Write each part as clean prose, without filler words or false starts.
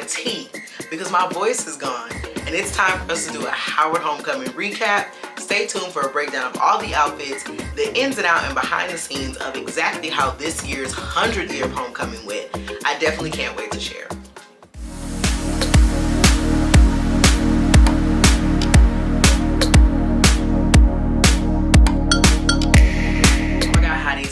tea because my voice is gone and it's time for us to do a Howard homecoming recap. Stay tuned for a breakdown of all the outfits, the ins and outs and behind the scenes of exactly how this year's 100th year of homecoming went. I definitely can't wait to share.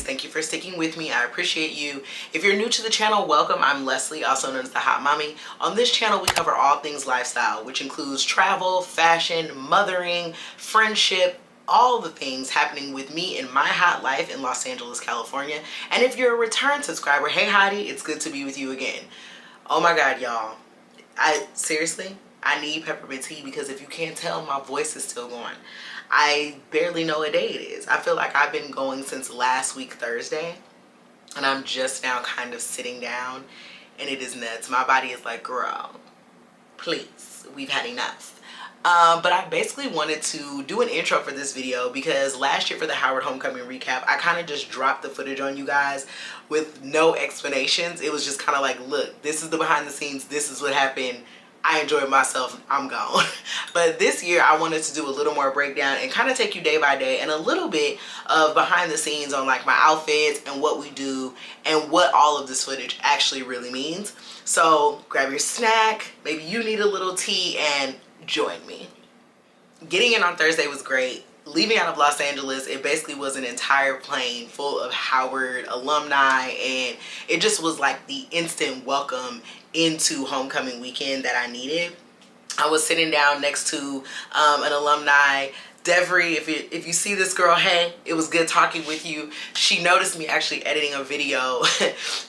Thank you for sticking with me. I appreciate you. If you're new to the channel, welcome. I'm Leslie, also known as the Hot Mommy. On this channel, we cover all things lifestyle, which includes travel, fashion, mothering, friendship, all the things happening with me in my hot life in Los Angeles, California. And if you're a return subscriber, hey Hottie, it's good to be with you again. Oh my God, y'all. Seriously, I need peppermint tea because if you can't tell, my voice is still going. I barely know what day it is. I feel like I've been going since last week, Thursday, and I'm just now kind of sitting down, and it is nuts. My body is like, girl, please, we've had enough. But I basically wanted to do an intro for this video because last year for the Howard Homecoming recap, I kind of just dropped the footage on you guys with no explanations. It was just kind of like, look, this is the behind the scenes. This is what happened. I enjoyed myself, I'm gone. But this year I wanted to do a little more breakdown and kind of take you day by day and a little bit of behind the scenes on like my outfits and what we do and what all of this footage actually really means. So grab your snack, maybe you need a little tea, and join me. Getting in on Thursday was great. Leaving out of Los Angeles, it basically was an entire plane full of Howard alumni, and it just was like the instant welcome into homecoming weekend that I needed. I was sitting down next to an alumni, Devry. If you see this girl, hey, it was good talking with you. She noticed me actually editing a video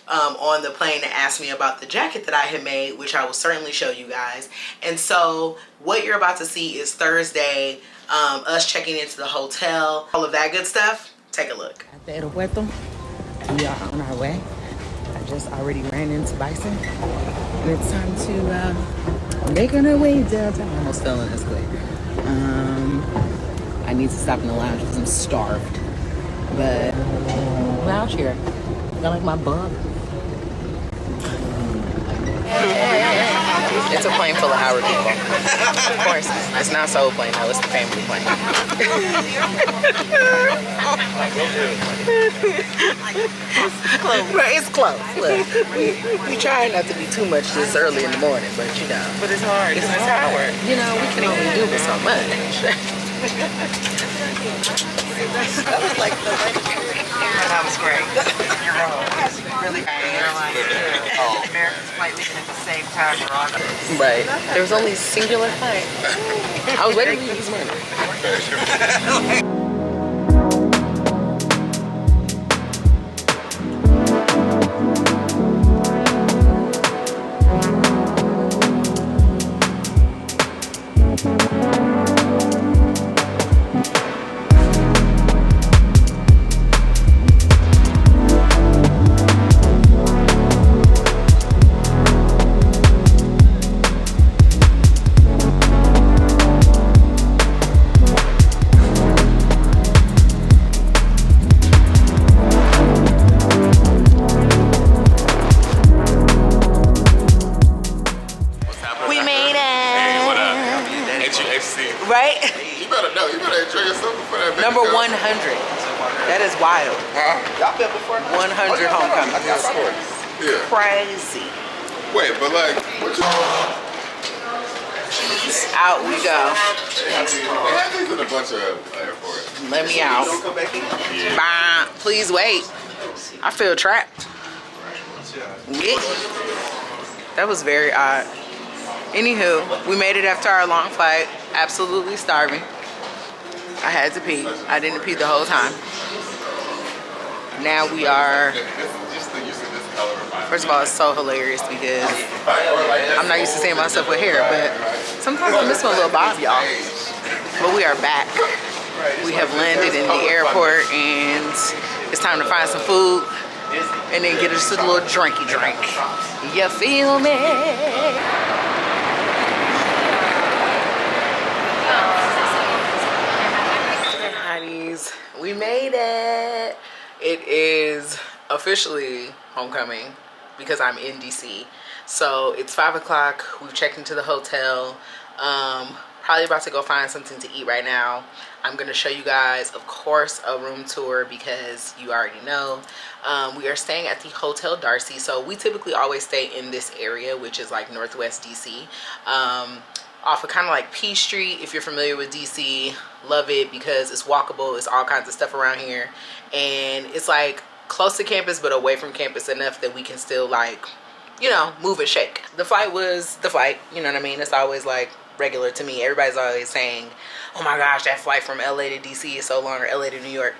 on the plane and asked me about the jacket that I had made, which I will certainly show you guys. And so what you're about to see is Thursday, us checking into the hotel, all of that good stuff. Take a look. At the aeropuerto, we are on our way. I just already ran into Bison, and it's time to make our way downtown. I almost fell in this way. I need to stop in the lounge because I'm starved. But lounge here. I like my bug. It's a plane full of Howard people. Of course, it's not Soul plane though, it's the family plane. Right, it's close. Look, we try not to be too much this early in the morning, but you know. But it's hard. It's Howard. You know, we can only do so much. That was like the That was great. You're wrong. Really America's flight leaving at the same time. Right. There was only singular flight. I was waiting for you this morning. Right? You better know. You better enjoy yourself before that. Number 100. That is wild. Y'all been before? 100 homecoming. Yeah, of course. Yeah. Crazy. Wait, but like, what you? Out we go. They have these in a bunch of airports. Let me out. Yeah. Bye. Please wait. I feel trapped. Yeah. That was very odd. Anywho, we made it after our long flight. Absolutely starving. I had to pee. I didn't pee the whole time. Now we are... First of all, it's so hilarious because I'm not used to seeing myself with hair, but sometimes I miss my little bob, y'all. But we are back. We have landed in the airport and it's time to find some food and then get us a little drinky drink. You feel me? Honeys, we made it. It is officially homecoming because I'm in DC. So it's 5 o'clock. We've checked into the hotel. Probably about to go find something to eat right now. I'm gonna show you guys, of course, a room tour because you already know. We are staying at the Hotel Darcy. So we typically always stay in this area, which is like Northwest DC. Off of kind of like P Street. If you're familiar with DC, love it because it's walkable. It's all kinds of stuff around here. And it's like close to campus, but away from campus enough that we can still like, you know, move and shake. The flight was the flight, you know what I mean? It's always like regular to me. Everybody's always saying, oh my gosh, that flight from LA to DC is so long, or LA to New York.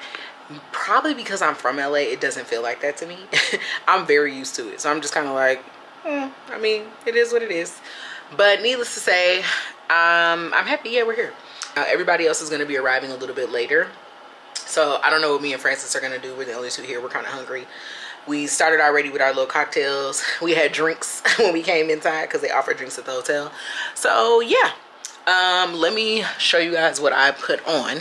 Probably because I'm from LA, it doesn't feel like that to me. I'm very used to it. So I'm just kind of like, I mean, it is what it is. But needless to say, I'm happy. Yeah, we're here. Everybody else is going to be arriving a little bit later. So I don't know what me and Francis are going to do. We're the only two here. We're kind of hungry. We started already with our little cocktails. We had drinks when we came inside because they offer drinks at the hotel. So yeah, let me show you guys what I put on.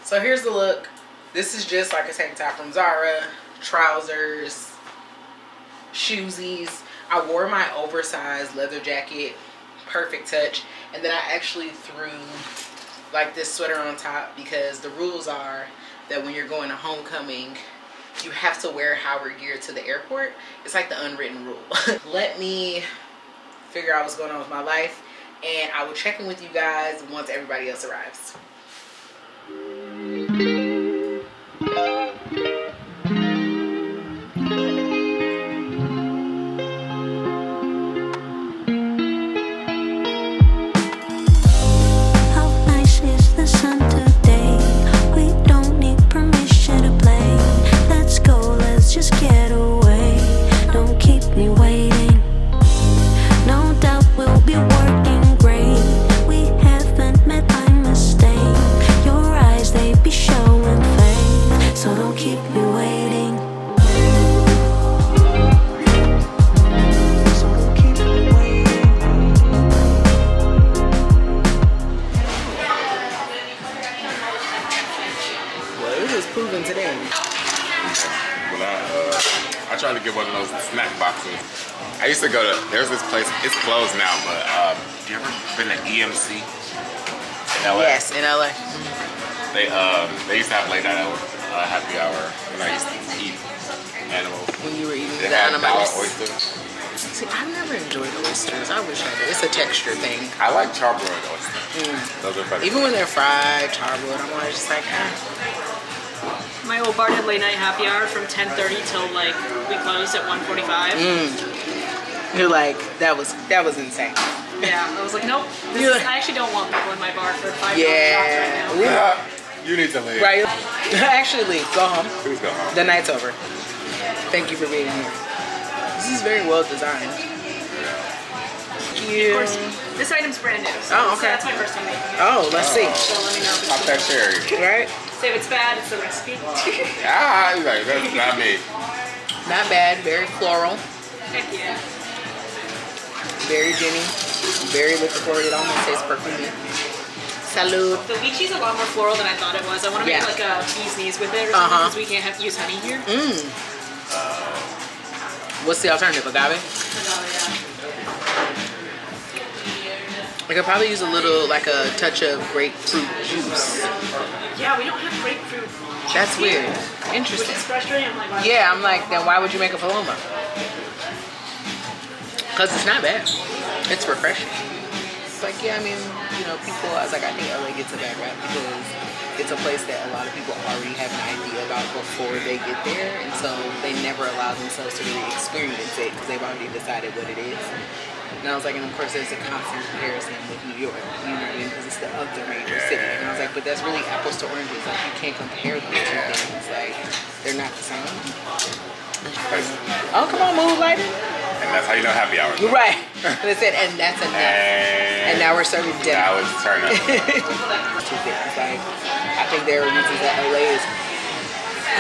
So here's the look. This is just like a tank top from Zara, trousers, shoesies. I wore my oversized leather jacket, perfect touch. And then I actually threw like this sweater on top because the rules are that when you're going to homecoming, you have to wear Howard gear to the airport. It's like the unwritten rule. Let me figure out what's going on with my life, and I will check in with you guys once everybody else arrives. Just get away, don't keep me waiting. No doubt we'll be working great. We haven't met by mistake. Your eyes, they be showing faith, so don't keep me waiting. So don't keep me waiting. Well, it was proven today. I tried to get one of those snack boxes. I used to go to, there's this place, it's closed now, but have you ever been to EMC in LA? Yes, in LA. They used to have late night happy hour when I used to eat animals. When you were eating They the had dollar animals. oysters. See, I've never enjoyed oysters. I wish I did. It's a texture thing. I like charbroiled oysters. Those are better. Even when they're fried, charbroiled, I'm always just like, My old bar did late night happy hour from 10:30 till like we closed at 1:45. You're like, that was insane. Yeah, I was like, nope. I actually don't want people in my bar for $5 shots right now. You need to leave. Right. Actually leave. Go home. Please go home. The night's over. Thank you for being here. This is very well designed. Of course, this item's brand new. So Oh, okay. that's my first time making it. Oh, let's see. So let me know if Pop it's that cherry. Right? Say if it's bad, it's the recipe. Ah, he's like, that's not me. Not bad. Very floral. Heck yeah. Very Jenny. Very liquor forward. It almost tastes perfumey. Salud. The lychee's a lot more floral than I thought it was. I want to make like a bee's knees with it or something because we can't use honey here. What's the alternative? Agave? I could probably use a little, like a touch of grapefruit juice. Yeah, we don't have grapefruit. That's weird. Which Interesting. is frustrating. I'm like, why? Yeah, I'm like, then why would you make a Paloma? Because it's not bad. It's refreshing. It's like, yeah, I mean, you know, people, I was like, I think LA gets a bad rap because it's a place that a lot of people already have an idea about before they get there. And so they never allow themselves to really experience it because they've already decided what it is. And I was like, and of course there's a constant comparison with New York, you know what I mean, because it's the other major city. And I was like, but that's really apples to oranges. Like, you can't compare those two things. Like, they're not the same. Oh, come on, move, lighter. And that's how you know happy hour. You're right. And it said, and that's enough. And now we're serving dinner. That was turn up. It's like, I think there are reasons that LA is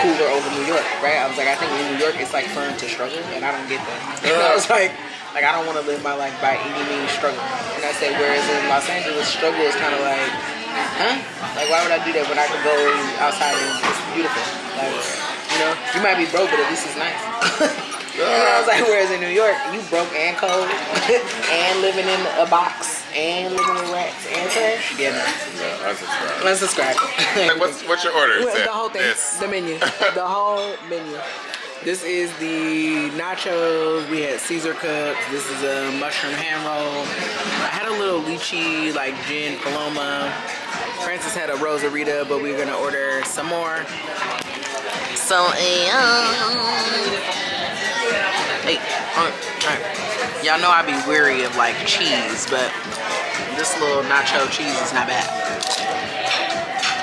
cooler over New York, right? I was like, I think in New York it's like fun to struggle, and I don't get that. And I was like I don't want to live my life by any means struggling. And I say, whereas in Los Angeles, struggle is kind of like, huh? Like, why would I do that when I can go outside and it's beautiful? Like, you know, you might be broke, but at least it's nice. I was like, whereas in New York, you broke and cold and living in a box and living with rats and trash. Yeah, no. Unsubscribe. Like, what's your order? The whole thing. This. The menu. The whole menu. This is the nachos. We had Caesar cups. This is a mushroom hand roll. I had a little lychee, like gin paloma. Francis had a rosarita, but we were gonna order some more. So, hey, y'all know I be weary of like cheese, but this little nacho cheese is not bad.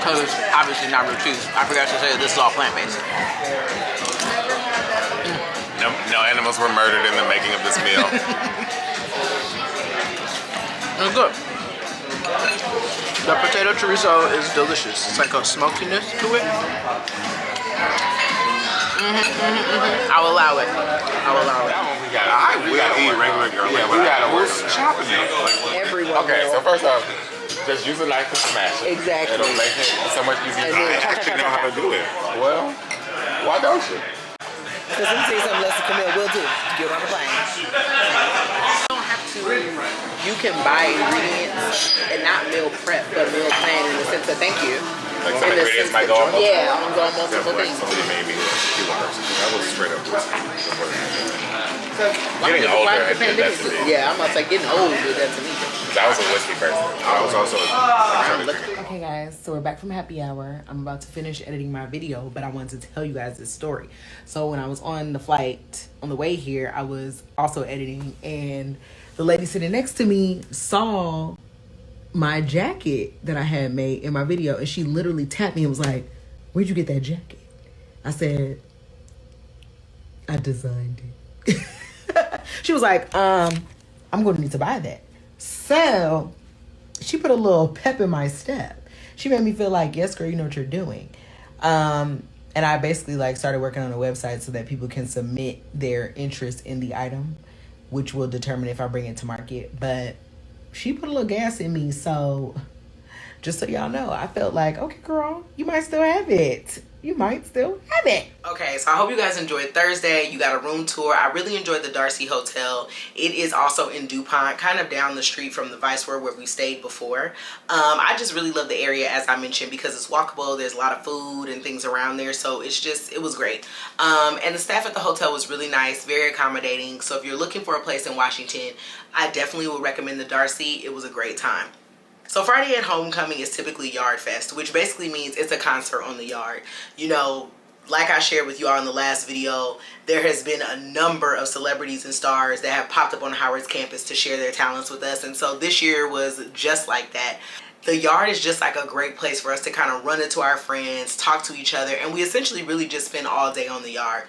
Cause it's obviously not real cheese. I forgot to say this is all plant-based. No animals were murdered in the making of this meal. It's good. The potato chorizo is delicious. It's like a smokiness to it. I'll allow it. We gotta eat regular girl. Yeah, we gotta work on chopping it. Everyone. Okay, will. so first off, just use a knife and smash it. Exactly. It'll make it so much easier. And then I actually know how to do it. Well, why don't you? Because let me tell you something Leslie Camille will do. Get on the plane. You don't have to. You can buy ingredients and not meal prep, but meal plan in the sense of thank you. Like some ingredients might go on multiple. Yeah, I'm going multiple Like things. somebody made me a kilo person. That was straight up. Getting older, I did that to me. Yeah, I'm about to say getting old did that to me. I was a whiskey person. I was also Okay guys, so we're back from happy hour. I'm about to finish editing my video, but I wanted to tell you guys this story. So when I was on the flight, on the way here, I was also editing, and the lady sitting next to me saw my jacket that I had made in my video, and she literally tapped me and was like, "Where'd you get that jacket?" I said, "I designed it." She was like, I'm going to need to buy that. So she put a little pep in my step. She made me feel like, yes, girl, you know what you're doing. And I basically like started working on a website so that people can submit their interest in the item, which will determine if I bring it to market. But she put a little gas in me. So just so y'all know, I felt like, okay, girl, you might still have it. You might still have it. Okay, so I hope you guys enjoyed Thursday. You got a room tour. I really enjoyed the Darcy Hotel. It is also in DuPont, kind of down the street from the Viceroy where we stayed before. I just really love the area, as I mentioned, because it's walkable. There's a lot of food and things around there. So it's just, it was great. And the staff at the hotel was really nice, very accommodating. So if you're looking for a place in Washington, I definitely would recommend the Darcy. It was a great time. So Friday at Homecoming is typically Yard Fest, which basically means it's a concert on the yard. You know, like I shared with you all in the last video, there has been a number of celebrities and stars that have popped up on Howard's campus to share their talents with us. And so this year was just like that. The yard is just like a great place for us to kind of run into our friends, talk to each other, and we essentially really just spend all day on the yard.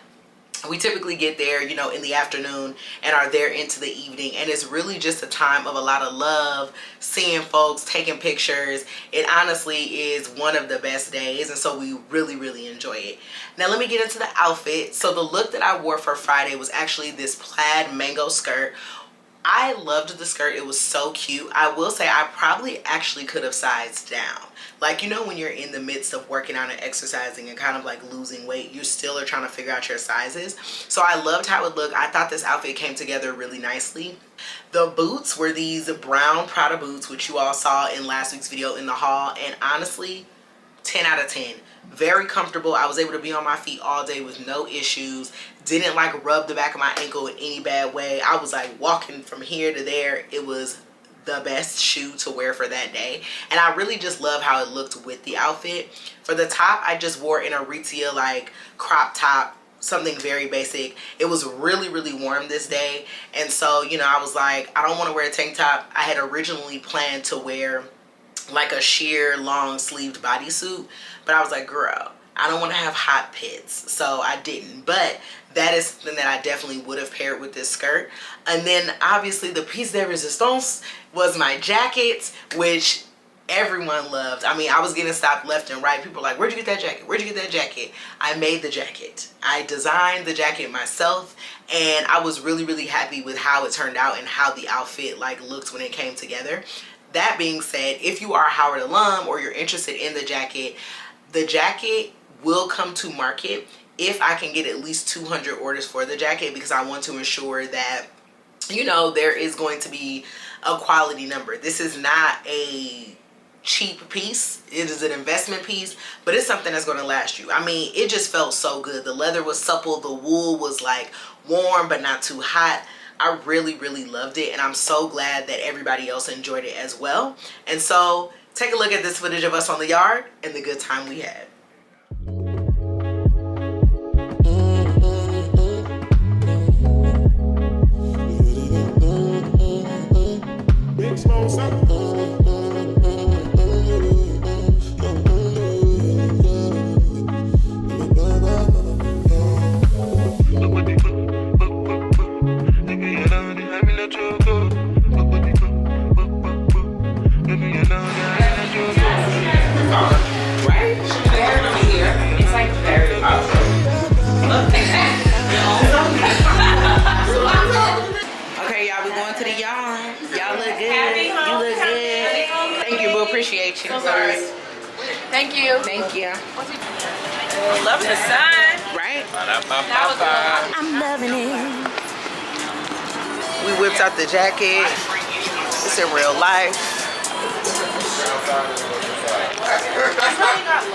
We typically get there, you know, in the afternoon and are there into the evening, and it's really just a time of a lot of love, seeing folks, taking pictures. It honestly is one of the best days, and so we really enjoy it. Now let me get into the outfit. So the look that I wore for Friday was actually this plaid mango skirt. I loved the skirt. It was so cute. I will say I probably actually could have sized down. Like, you know, when you're in the midst of working out and exercising and kind of like losing weight, you still are trying to figure out your sizes. So I loved how it looked. I thought this outfit came together really nicely. The boots were these brown Prada boots, which you all saw in last week's video in the haul. And honestly, 10 out of 10. Very comfortable. I was able to be on my feet all day with no issues. Didn't like rub the back of my ankle in any bad way. I was like walking from here to there. It was the best shoe to wear for that day, and I really just love how it looked with the outfit. For the top, I just wore an Aritzia like crop top, something very basic. It was really warm this day, and so, you know, I was like, I don't want to wear a tank top. I had originally planned to wear like a sheer long sleeved bodysuit, but I was like, girl, I don't want to have hot pits, so I didn't. But that is something that I definitely would have paired with this skirt. And then obviously the piece de resistance was my jacket, which everyone loved. I mean, I was getting stopped left and right. People were like, where'd you get that jacket? Where'd you get that jacket? I made the jacket. I designed the jacket myself, and I was really happy with how it turned out and how the outfit like looked when it came together. That being said, if you are a Howard alum or you're interested in the jacket will come to market. if I can get at least 200 orders for the jacket, because I want to ensure that, you know, there is going to be a quality number. This is not a cheap piece. It is an investment piece, but it's something that's going to last you. I mean, it just felt so good. The leather was supple. The wool was like warm but not too hot. I really, really loved it, and I'm so glad that everybody else enjoyed it as well. And so take a look at this footage of us on the yard and the good time we had. Big smoke, Okay, y'all, we going to the yard. Y'all look good. You look good. Thank you, boo. Appreciate you. Thank you. Thank you. Love the sun. Right? I'm loving it. We whipped out the jacket. It's in real life.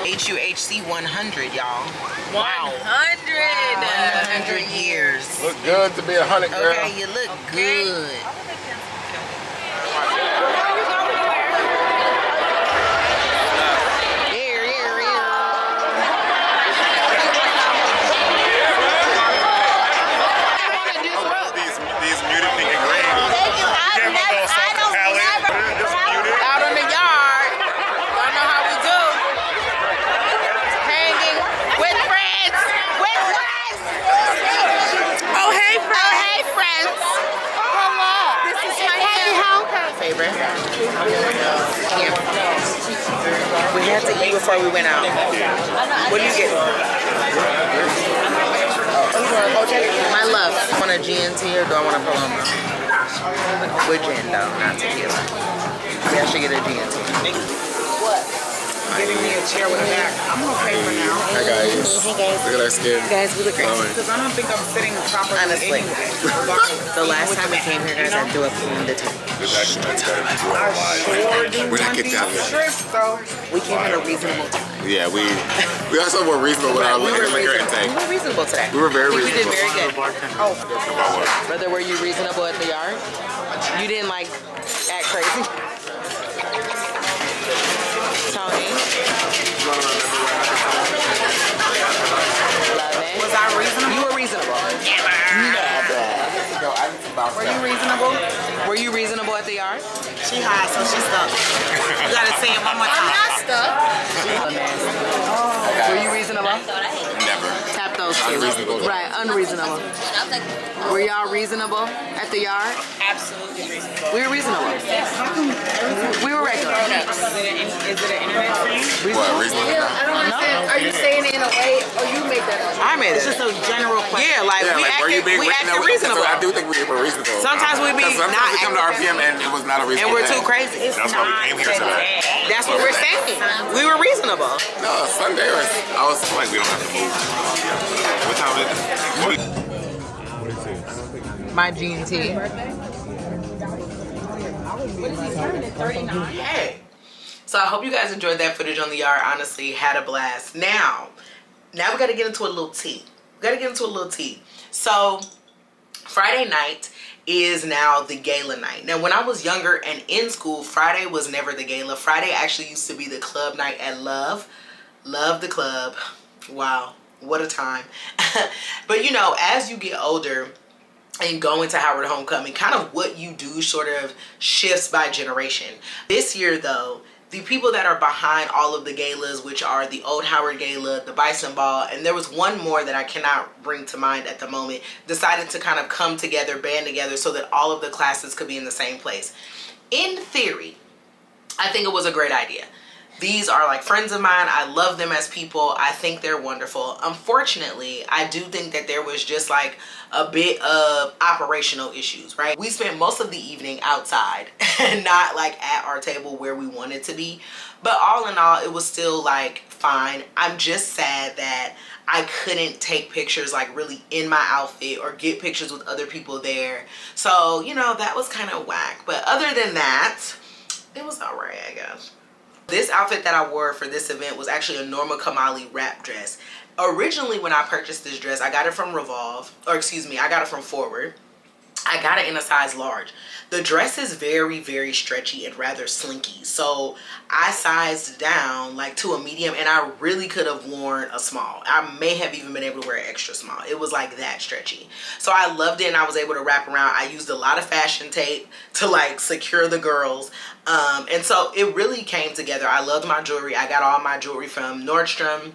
HUHC 100, y'all. 100 years. Look good to be 100, girl. Okay, you look good. these muted pink and green. Out in the yard. Y'all know how we do. Hanging with friends. With friends. Oh, hey, friends. Oh, hey, friends. Hello. This is my favorite. Yeah. We had to eat before we went out. What do you get? My love. Want a GNT or do I want a Paloma? With gin though, not tequila. Yeah, I should get a GNT. What? Giving me a chair with a back. I'm okay for now. Hi guys. Hey guys. Look at our skin. Guys, we look great. Because I don't think I'm sitting properly. Honestly. The last time we came here, guys, I threw up on the table. We're not getting out of here. We came at a reasonable time. Yeah, we also were reasonable with our liquor intake. We were reasonable today. We were very We did reasonable. very good. About what? Brother, were you reasonable at the yard? You didn't like act crazy? Tony? Love it. Was I reasonable? You were reasonable. Were you reasonable? Were you reasonable at the yard? She high, so she's stuck. You gotta say it one more time. I'm not stuck. Were you reasonable? Never. Tap those two. Unreasonable. Right, unreasonable. Were y'all reasonable at the yard? Absolutely reasonable. We were reasonable. We were regular. Is it an internet thing? What, reasonable? I don't understand. Are you saying it in a way, or you make that up? I made it. It's just a general question. Yeah, like Yeah, we like, were you acted, being we acted no, reasonable. I do think we were reasonable. Sometimes we be Because not sometimes we come to acting RPM and it was not a reasonable and we're too thing. crazy. That's why we came here tonight. That's what we're saying. We were reasonable. No, Sunday was, I was like, we don't have to move. What time is it? My GNT. Hey. So I hope you guys enjoyed that footage on the yard. Honestly, had a blast. Now we got to get into a little tea. So Friday night is now the gala night. Now, when I was younger and in school, Friday was never the gala. Friday actually used to be the club night at Love. Love the club. Wow, what a time. But you know, as you get older and go into Howard Homecoming, kind of what you do sort of shifts by generation. This year though, the people that are behind all of the galas, which are the Old Howard Gala, the Bison Ball, and there was one more that I cannot bring to mind at the moment, decided to kind of come together, band together so that all of the classes could be in the same place. In theory, I think it was a great idea. These are like friends of mine. I love them as people. I think they're wonderful. Unfortunately, I do think that there was just like a bit of operational issues, right? We spent most of the evening outside and not like at our table where we wanted to be. But all in all, it was still like fine. I'm just sad that I couldn't take pictures like really in my outfit or get pictures with other people there. So, you know, that was kind of whack. But other than that, it was all right, I guess. This outfit that I wore for this event was actually a Norma Kamali wrap dress. Originally, when I purchased this dress, I got it from Revolve, or excuse me, I got it from Forward. I got it in a size large. The dress is very, very stretchy and rather slinky. So I sized down like to a medium, and I really could have worn a small. I may have even been able to wear an extra small. It was like that stretchy. So I loved it, and I was able to wrap around. I used a lot of fashion tape to like secure the girls. And so it really came together. I loved my jewelry. I got all my jewelry from Nordstrom.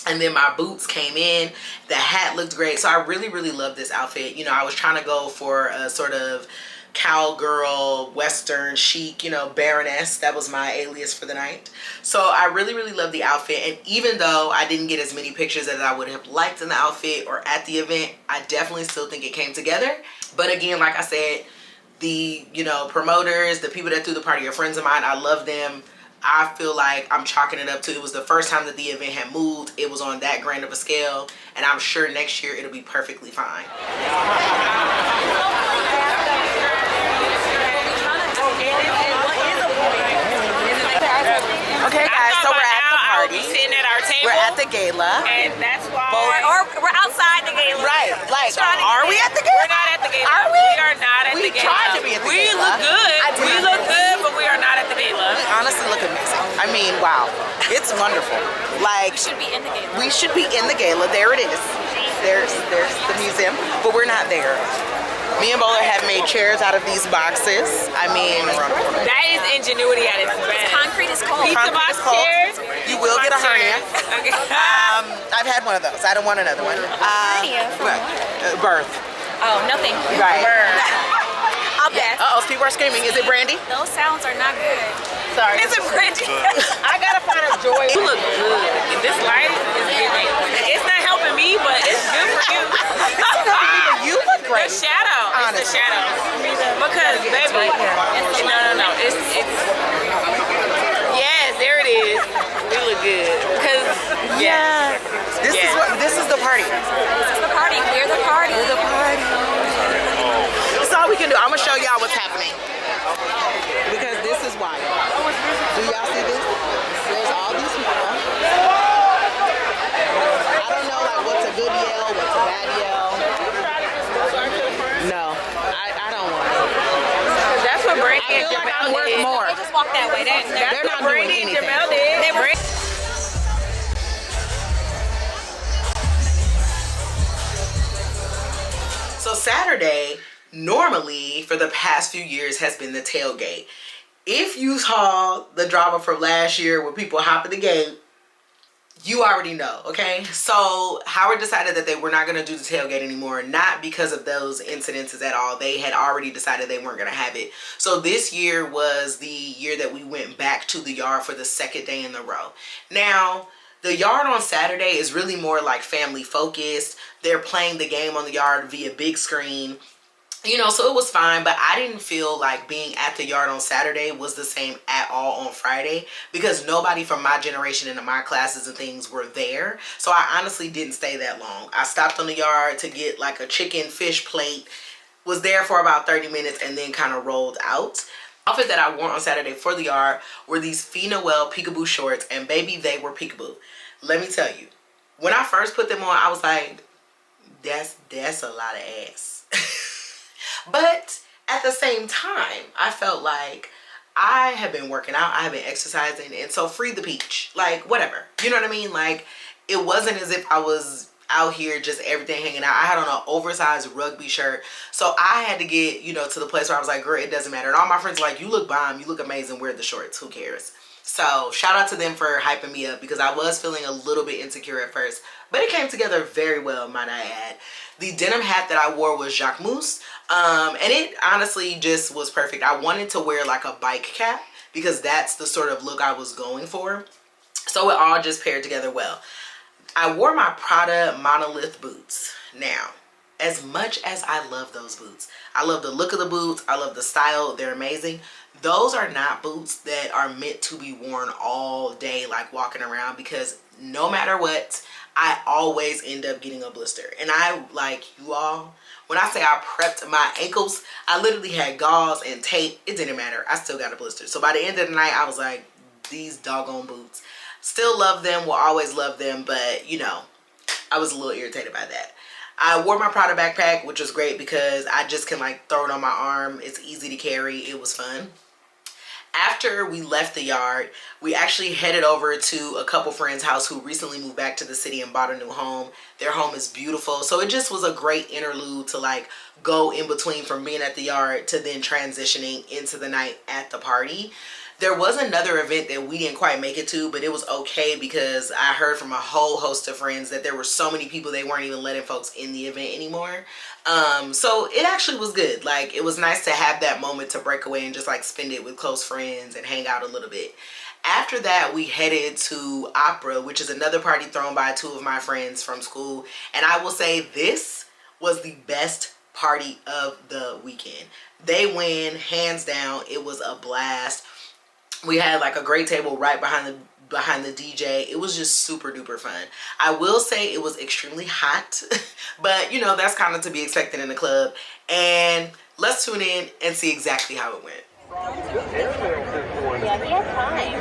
And then my boots came in. The hat looked great. So I really, really love this outfit. You know, I was trying to go for a sort of cowgirl, western chic, you know, baroness. That was my alias for the night. So I really, really love the outfit. And even though I didn't get as many pictures as I would have liked in the outfit or at the event, I definitely still think it came together. But again, like I said, the, you know, promoters, the people that threw the party are friends of mine. I love them. I feel like I'm chalking it up to, it was the first time that the event had moved. It was on that grand of a scale, and I'm sure next year it'll be perfectly fine. Okay guys, so we're at the party. Sitting at our table. We're at the gala. And that's why. Or we're outside the gala. Right, like, are we at the gala? We're not at the gala. Are we? We are not at the We gala. tried to be at the we gala. look good. We look good, but we are not at the gala. Honestly, look amazing. I mean, wow, it's wonderful. Like, We should be in the gala. we should be in the gala. There it is. There's the museum, but we're not there. Me and Bowler have made chairs out of these boxes. I mean, That is ingenuity at its best. Concrete is cold. Pizza Concrete box is cold. chairs. You will get a hernia. Okay. I've had one of those. I don't want another one. Hernia from Birth. Oh, no thank you. Right. I'll pass. Uh-oh, people are screaming. Is it Brandy? Those sounds are not good. Sorry. Is it Brandy? I gotta find a joy. You look good. This light is giving. It's not helping me, but it's good for you. You look The great. shadow. Honestly. It's the shadow. Because, baby, no. It's. Yes, there it is. We look good. Because, yeah. This is the party. This is the party. We're the party. The party. That's all we can do. I'm gonna show y'all what's happening. Because this is wild. Do y'all see this? There's all these people. I don't know like what's a good yell, what's a bad yell. No, I don't want it. That's what Brandy I and feel like I'm Jamel worth did. more. They just walk that way. That's They're what not doing Brandy and anything. Jamel did. They were. So Saturday, normally for the past few years, has been the tailgate. If you saw the drama from last year where people hopping the gate, you already know, okay? So Howard decided that they were not going to do the tailgate anymore, not because of those incidences at all. They had already decided they weren't going to have it. So this year was the year that we went back to the yard for the second day in a row. Now, the yard on Saturday is really more like family focused. They're playing the game on the yard via big screen. You know, so it was fine, but I didn't feel like being at the yard on Saturday was the same at all on Friday because nobody from my generation and my classes and things were there. So I honestly didn't stay that long. I stopped on the yard to get like a chicken fish plate, was there for about 30 minutes and then kind of rolled out. The outfit that I wore on Saturday for the yard were these Fee Noel peekaboo shorts, and baby, they were peekaboo. Let me tell you, when I first put them on, I was like, that's a lot of ass. But at the same time, I felt like I have been working out, I have been exercising, and so free the peach. Like, whatever. You know what I mean? Like, it wasn't as if I was out here just everything hanging out. I had on an oversized rugby shirt. So I had to get, you know, to the place where I was like, girl, it doesn't matter. And all my friends were like, you look bomb, you look amazing, wear the shorts, who cares? So shout out to them for hyping me up because I was feeling a little bit insecure at first. But it came together very well, might I add. The denim hat that I wore was Jacquemus. And it honestly just was perfect. I wanted to wear like a bike cap because that's the sort of look I was going for. So it all just paired together well. I wore my Prada monolith boots. Now, as much as I love those boots, I love the look of the boots, I love the style, they're amazing. Those are not boots that are meant to be worn all day, like walking around, because no matter what, I always end up getting a blister. And I, like you all, when I say I prepped my ankles, I literally had gauze and tape. It didn't matter. I still got a blister. So by the end of the night, I was like, these doggone boots. Still love them, will always love them, but you know, I was a little irritated by that. I wore my Prada backpack, which was great because I just can like throw it on my arm. It's easy to carry. It was fun. After we left the yard, we actually headed over to a couple friends' house who recently moved back to the city and bought a new home. Their home is beautiful. So it just was a great interlude to like go in between from being at the yard to then transitioning into the night at the party. There was another event that we didn't quite make it to, but it was okay because I heard from a whole host of friends that there were so many people they weren't even letting folks in the event anymore. So it actually was good. Like, it was nice to have that moment to break away and just like spend it with close friends and hang out a little bit. After that, we headed to Opera, which is another party thrown by two of my friends from school. And I will say this was the best party of the weekend. They win, hands down. It was a blast. We had like a great table right behind the DJ. It was just super duper fun. I will say it was extremely hot, but you know, that's kind of to be expected in the club. And let's tune in and see exactly how it went. Yeah, he has time.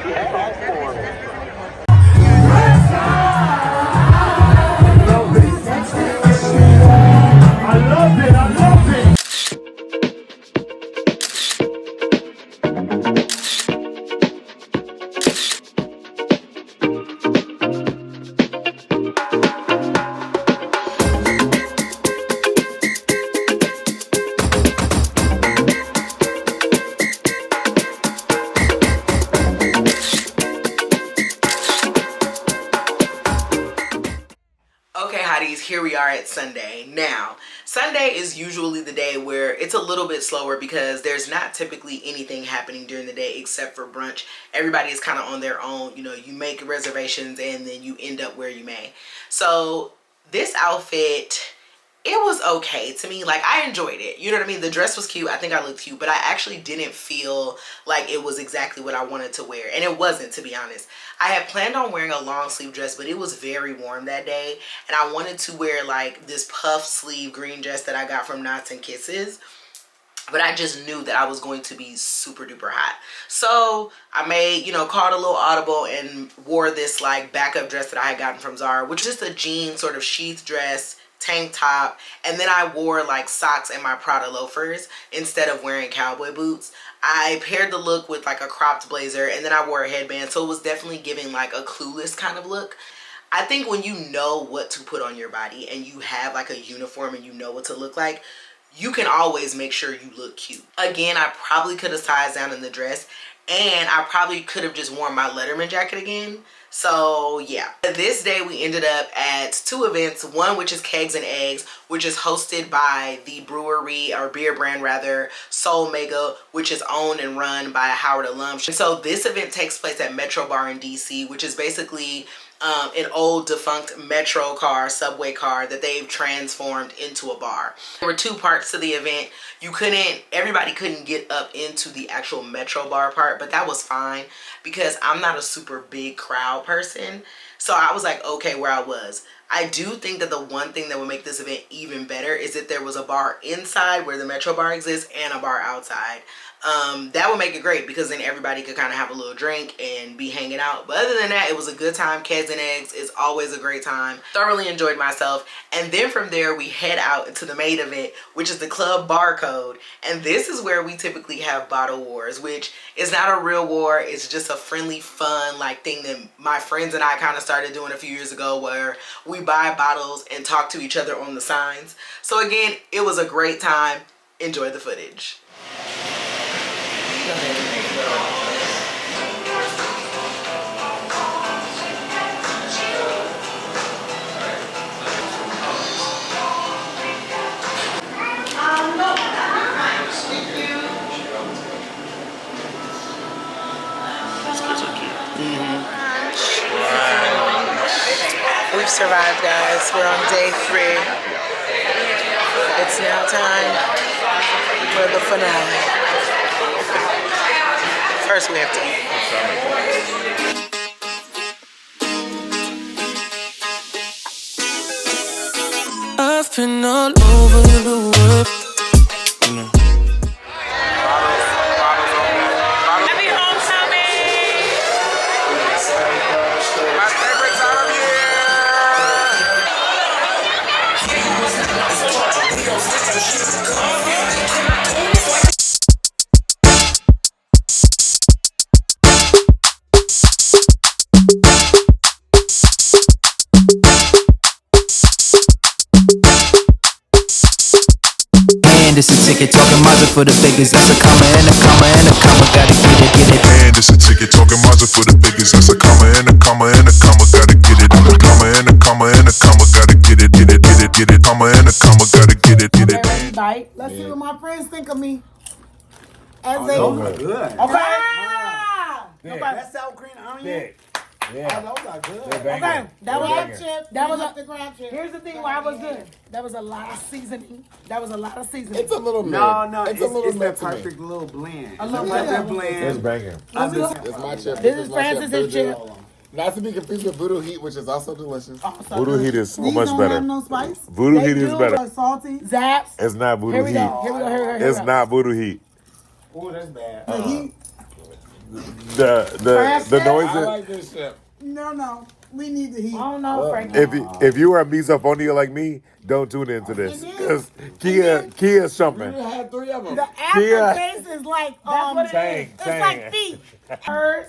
I love it. I love it. Here we are at Sunday. Now, Sunday is usually the day where it's a little bit slower because there's not typically anything happening during the day except for brunch. Everybody is kind of on their own. You know, you make reservations and then you end up where you may. So this outfit, it was okay to me. Like, I enjoyed it. You know what I mean? The dress was cute. I think I looked cute, but I actually didn't feel like it was exactly what I wanted to wear. And it wasn't, to be honest. I had planned on wearing a long sleeve dress, but it was very warm that day. And I wanted to wear like this puff sleeve green dress that I got from Knots and Kisses. But I just knew that I was going to be super duper hot. So I made, you know, called a little audible and wore this like backup dress that I had gotten from Zara, which is just a jean sort of sheath dress, tank top, and then I wore like socks and my Prada loafers instead of wearing cowboy boots. I paired the look with like a cropped blazer, and then I wore a headband, so it was definitely giving like a Clueless kind of look. I think when you know what to put on your body and you have like a uniform and you know what to look like, you can always make sure you look cute. Again, I probably could have sized down in the dress, and I probably could have just worn my Letterman jacket again. So yeah, this day we ended up at two events. One, which is Kegs and Eggs, which is hosted by the brewery, or beer brand rather, Soul Mega, which is owned and run by a Howard alum. And so this event takes place at Metro Bar in DC, which is basically an old defunct metro car, subway car that they've transformed into a bar. There were two parts to the event. Everybody couldn't get up into the actual metro bar part, but that was fine because I'm not a super big crowd person. So I was like, okay where I was. I do think that the one thing that would make this event even better is if there was a bar inside where the metro bar exists and a bar outside. That would make it great because then everybody could kind of have a little drink and be hanging out. But other than that, it was a good time. Kegs and Eggs is always a great time. Thoroughly enjoyed myself. And then from there, we head out into the main event, which is the club Barcode. And this is where we typically have bottle wars, which is not a real war. It's just a friendly, fun like thing that my friends and I kind of started doing a few years ago, where we buy bottles and talk to each other on the signs. So again, it was a great time. Enjoy the footage. We've survived, guys. We're on day 3. It's now time for the finale. First, we have to eat. I've been all over the world. Happy homecoming! My favorite time of year. And it's a ticket talking Mazda for the biggest. That's a comma and a comma and a comma. Gotta get it, get it. And it's a ticket talking Mazda for the biggest. That's a comma and a comma and a comma. Gotta get it. And a comma and a comma and a comma. Gotta get it, get it, get it, get it. Comma and a comma. Gotta get it, get it. Ready, bite. Let's see what my friends think of me. As they Good. okay. That's sour cream and onion. Yeah. Oh, those are good. Okay, that was Banger. chip. That was the crab chip. Here's the thing why I was good. That was a lot of seasoning. That was a lot of seasoning. It's a little mid. No, it's a little it's mid that to me. perfect little blend. A little perfect bit. It's blend. banging. It's my chip. This is my chip. Francis's chip. Not to be confused with Voodoo Heat, which is also delicious. Voodoo Heat is so These much don't better. have no spice. Voodoo They Heat is do, better. like salty. Zaps. It's not Here Voodoo we Heat. go. Here we go. Here we go. It's not Voodoo Heat. Oh, that's bad. The noises. I like this chip. No. We need the heat. I don't know, Frankie. If you are a misophonia like me, don't tune into this because Kia's something. You had 3 of them. The aftertaste is like Tang, it's tang. like feet. Hers,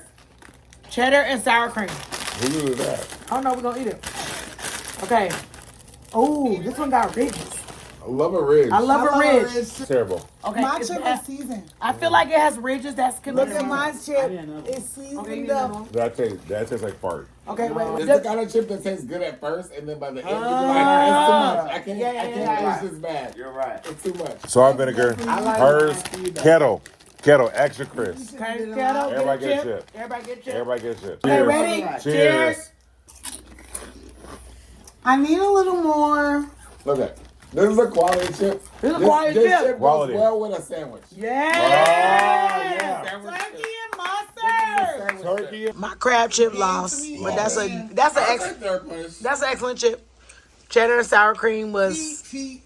cheddar and sour cream. Who knew that? Oh no, we're gonna eat it. Okay. Oh, this one got ridges. I love a ridge. I love a ridge. Terrible. Okay. My it's chip bad. is seasoned. I feel like it has ridges. That's Look at my chip. It's seasoned Okay, you up. know. That tastes like fart. Okay, wait. It's Just- the kind of chip that tastes good at first, and then by the end, you're like, it's too much. I can't finish this bad. You're right. It's too much. Salt, vinegar, hers, kettle, extra crisp. Okay, kettle, Everybody get a get chip. chip. Everybody get a chip. Everybody get shit. Okay, ready? Cheers. I need a little more. Look at this is a quality chip. This is a quality This chip. chip Quality. goes well with a sandwich. Yeah. Sandwich chip. Turkey and mustard. Turkey. My crab chip lost, but that's an excellent chip. Cheddar and sour cream was feed.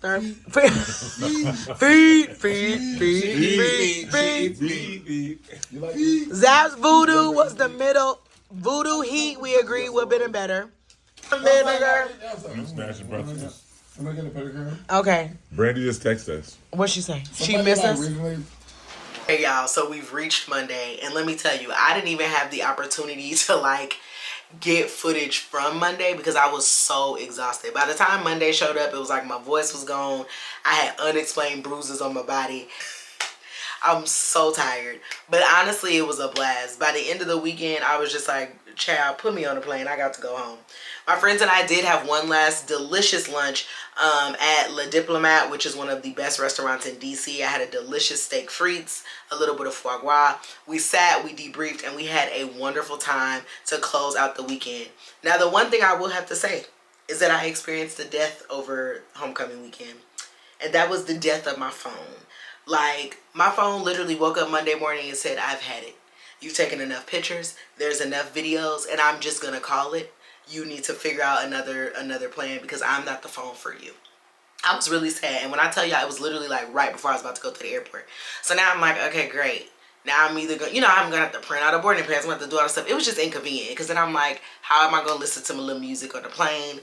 Zap's Voodoo was the middle. Voodoo Heat, we agree, would have been better. Vinegar. Smash your breakfast. Am I gonna put it in? Okay, Brandy just texted us. what'd she say? She Somebody missed like us? recently- Hey y'all, so we've reached Monday, and let me tell you, I didn't even have the opportunity to like get footage from Monday because I was so exhausted. By the time Monday showed up, it was like my voice was gone. I had unexplained bruises on my body. I'm so tired, but honestly, it was a blast. By the end of the weekend, I was just like, child, put me on a plane. I got to go home. My friends and I did have one last delicious lunch at Le Diplomat, which is one of the best restaurants in DC. I had a delicious steak frites, a little bit of foie gras. We sat, we debriefed, and we had a wonderful time to close out the weekend. Now, the one thing I will have to say is that I experienced a death over homecoming weekend, and that was the death of my phone. Like, my phone literally woke up Monday morning and said, I've had it. You've taken enough pictures, there's enough videos, and I'm just gonna call it. You need to figure out another plan because I'm not the phone for you. I was really sad, and when I tell you, it was literally like right before I was about to go to the airport. So now I'm like, okay, great. Now I'm either going, I'm gonna have to print out a boarding pass. I'm gonna have to do all this stuff. It was just inconvenient because then I'm like, how am I gonna listen to my little music on the plane?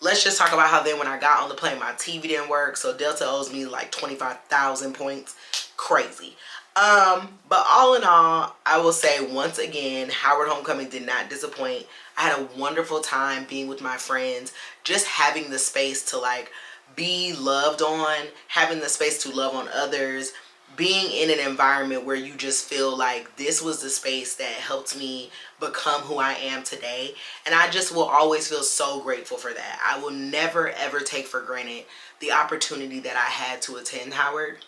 Let's just talk about how then when I got on the plane, my TV didn't work. So Delta owes me like 25,000 points. Crazy. But all in all, I will say once again, Howard Homecoming did not disappoint. I had a wonderful time being with my friends, just having the space to like be loved on, having the space to love on others, being in an environment where you just feel like this was the space that helped me become who I am today. And I just will always feel so grateful for that. I will never ever take for granted the opportunity that I had to attend Howard.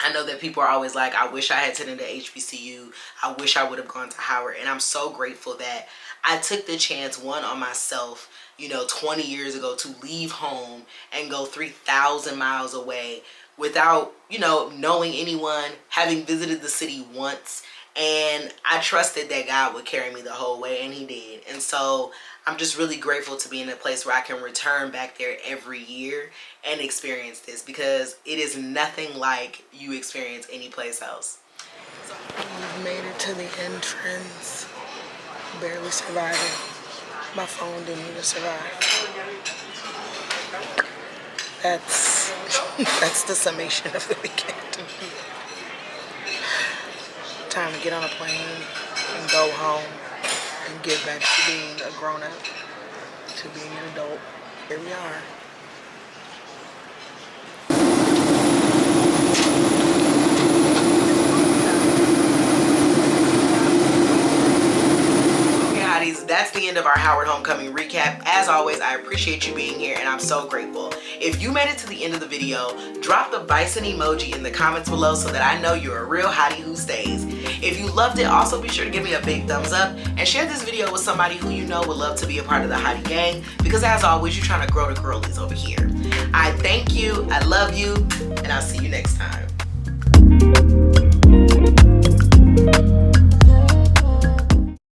I know that people are always like, I wish I had attended HBCU. I wish I would have gone to Howard. And I'm so grateful that I took the chance, one, on myself, you know, 20 years ago to leave home and go 3,000 miles away without, you know, knowing anyone, having visited the city once. And I trusted that God would carry me the whole way, and he did. And so I'm just really grateful to be in a place where I can return back there every year and experience this, because it is nothing like you experience any place else. So We've made it to the entrance. Barely surviving. My phone didn't even survive. That's the summation of the weekend. Time to get on a plane and go home and get back to being a grown-up, to being an adult. Here we are. That's the end of our Howard Homecoming recap. As always, I appreciate you being here, and I'm so grateful. If you made it to the end of the video, drop the bison emoji in the comments below so that I know you're a real hottie who stays. If you loved it, also be sure to give me a big thumbs up and share this video with somebody who you know would love to be a part of the hottie gang, because as always, you're trying to grow the girlies over here. I thank you, I love you, and I'll see you next time.